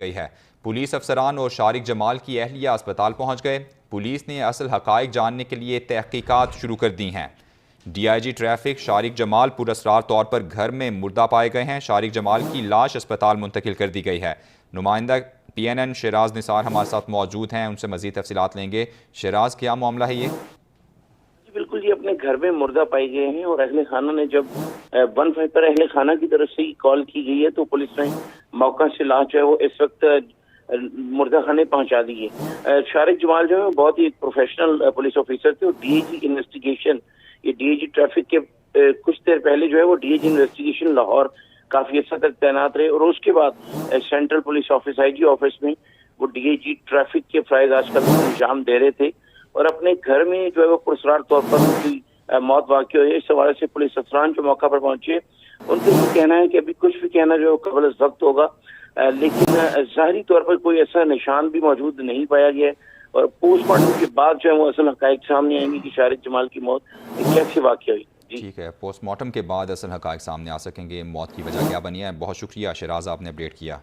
गई है। पुलिस अफसरान और शारिक जमाल की अहलिया अस्पताल पहुंच गए। पुलिस ने असल हकाइक जानने के लिए तहकीकात शुरू कर दी हैं। DIG ट्रैफिक शारिक जमाल पुरअसरार तौर पर घर में मुर्दा पाए गए हैं। शारिक जमाल की लाश अस्पताल मुंतकिल कर दी गई है। नुमाइंदा PNN शराज निसार हमारे साथ मौजूद हैं, उनसे मजीद तफसीलात लेंगे। शराज, क्या मामला है ये? बिल्कुल, ये अपने घर में मुर्दा पाए गए हैं और अहले खाना ने जब 15 पर अहले खाना की तरफ से ही कॉल की गई है तो पुलिस ने मौका से लाश जो है वो इस वक्त मुर्दा खाने पहुंचा दी है। शारिक जमाल जो है बहुत ही प्रोफेशनल पुलिस ऑफिसर थे और DIG इन्वेस्टिगेशन, ये DIG ट्रैफिक के कुछ देर पहले जो है वो DIG इन्वेस्टिगेशन लाहौर काफी अर्सा तक तैनात रहे और उसके बाद central police office IG office में वो DIG ट्रैफिक के फराइज आजकल अंजाम दे रहे थे और अपने घर में जो है वो पुरस्कार तौर पर उनकी मौत वाक़ई हुई है। इस हवाले से पुलिस अफसरान जो मौका पर पहुंचे, उनका ये कहना है कि अभी कुछ भी कहना जो है कबल अज़ वक्त होगा, लेकिन ज़ाहिरी तौर पर कोई ऐसा निशान भी मौजूद नहीं पाया गया है और पोस्टमार्टम के बाद जो है वो असल हक़ाइक़ सामने आएंगे कि शारिक जमाल की मौत कैसे वाक़ई हुई। ठीक है, पोस्टमार्टम के बाद असल हक़ाइक़ सामने आ सकेंगे, मौत की वजह क्या बनी है। बहुत शुक्रिया शराज, आपने अपडेट किया।